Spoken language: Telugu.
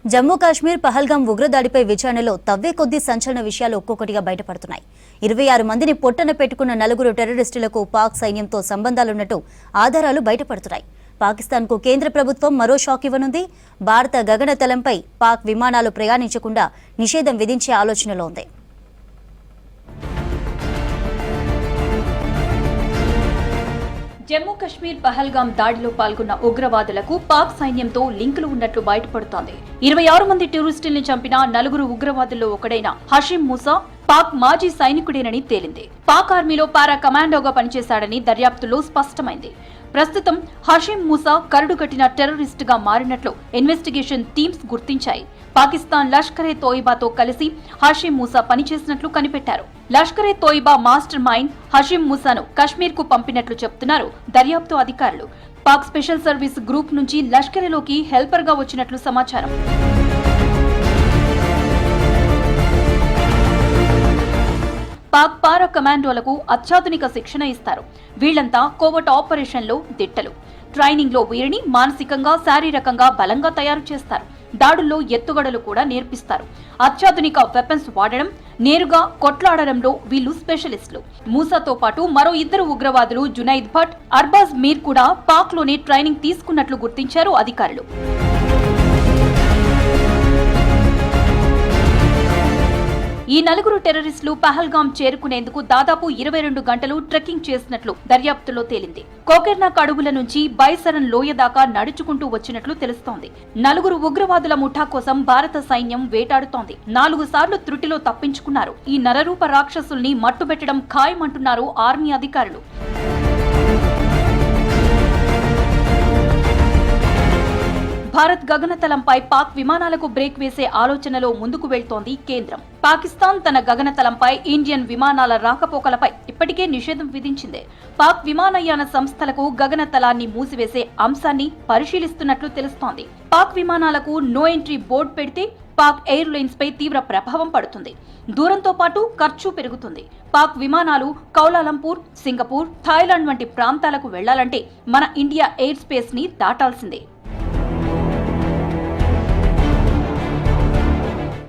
జమ్మూ కాశ్మీర్ పహల్గాం ఉగ్రదాడిపై విచారణలో తవ్వే కొద్దీ సంచలన విషయాలు ఒక్కొక్కటిగా బయటపడుతున్నాయి. 26 మందిని పొట్టన పెట్టుకున్న 4 టెర్రరిస్టులకు పాక్ సైన్యంతో సంబంధాలున్నట్టు ఆధారాలు బయటపడుతున్నాయి. పాకిస్తాన్కు కేంద్ర ప్రభుత్వం మరో షాక్ ఇవ్వనుంది. భారత గగనతలంపై పాక్ విమానాలు ప్రయాణించకుండా నిషేధం విధించే ఆలోచనలో ఉంది. జమ్మూ కశ్మీర్ పహల్గాం దాడిలో పాల్గొన్న ఉగ్రవాదులకు పాక్ సైన్యంతో లింకులు ఉన్నట్లు బయటపడుతోంది. 26 మంది టూరిస్టుల్ని చంపిన 4 ఉగ్రవాదుల్లో ఒకడైన హషీం మూసా పాక్ మాజీ సైనికుడేనని తేలింది. పాక్ ఆర్మీలో పారా కమాండోగా పనిచేశాడని దర్యాప్తులో స్పష్టమైంది. ప్రస్తుతం హషీం మూసా కరడుగట్టిన టెర్రరిస్ట్ గా మారినట్లు ఇన్వెస్టిగేషన్ టీమ్స్ గుర్తించాయి. పాకిస్తాన్ లష్కరే తోయిబాతో కలిసి హషీం మూసా పనిచేసినట్లు కనిపెట్టారు. లష్కరే తోయిబా మాస్టర్ మైండ్ హషీం మూసాను కశ్మీర్ కు పంపినట్లు చెప్తున్నారు దర్యాప్తు అధికారులు. పాక్ స్పెషల్ సర్వీస్ గ్రూప్ నుంచి లష్కరేలోకి హెల్పర్ గా వచ్చినట్లు సమాచారం. పాక్ పారా కమాండోలకు అత్యాధునిక శిక్షణ ఇస్తారు. వీళ్లంతా కోవట్ ఆపరేషన్లో దిట్టలు. ట్రైనింగ్ లో వీరిని మానసికంగా శారీరకంగా బలంగా తయారు చేస్తారు. దాడుల్లో ఎత్తుగడలు కూడా నేర్పిస్తారు. అత్యాధునిక వెపన్స్ వాడడం, నేరుగా కొట్లాడడంలో వీళ్లు స్పెషలిస్టులు. మూసాతో పాటు మరో 2 ఉగ్రవాదులు జునైద్ భట్, అర్బాజ్ మీర్ కూడా పాక్ లోనే ట్రైనింగ్ తీసుకున్నట్లు గుర్తించారు అధికారులు. ఈ 4 టెర్రరిస్టులు పహల్గాం చేరుకునేందుకు దాదాపు 22 గంటలు ట్రెక్కింగ్ చేసినట్లు దర్యాప్తులో తేలింది. కోకెర్నాక్ అడవుల నుంచి బైసరన్ లోయ దాకా నడుచుకుంటూ వచ్చినట్లు తెలుస్తోంది. 4 ఉగ్రవాదుల ముఠా కోసం భారత సైన్యం వేటాడుతోంది. 4 సార్లు త్రుటిలో తప్పించుకున్నారు. ఈ నరరూప రాక్షసుల్ని మట్టుబెట్టడం ఖాయమంటున్నారు ఆర్మీ అధికారులు. భారత్ గగనతలంపై పాక్ విమానాలకు బ్రేక్ వేసే ఆలోచనలో ముందుకు వెళ్తోంది కేంద్రం. పాకిస్తాన్ తన గగనతలంపై ఇండియన్ విమానాల రాకపోకలపై ఇప్పటికే నిషేధం విధించింది. పాక్ విమానయాన సంస్థలకు గగనతలాన్ని మూసివేసే అంశాన్ని పరిశీలిస్తున్నట్లు తెలుస్తోంది. పాక్ విమానాలకు నో ఎంట్రీ బోర్డు పెడితే పాక్ ఎయిర్లైన్స్ పై తీవ్ర ప్రభావం పడుతుంది. దూరంతో పాటు ఖర్చు పెరుగుతుంది. పాక్ విమానాలు కౌలాలంపూర్, సింగపూర్, థాయిలాండ్ వంటి ప్రాంతాలకు వెళ్లాలంటే మన ఇండియా ఎయిర్ స్పేస్ ని దాటాల్సిందే.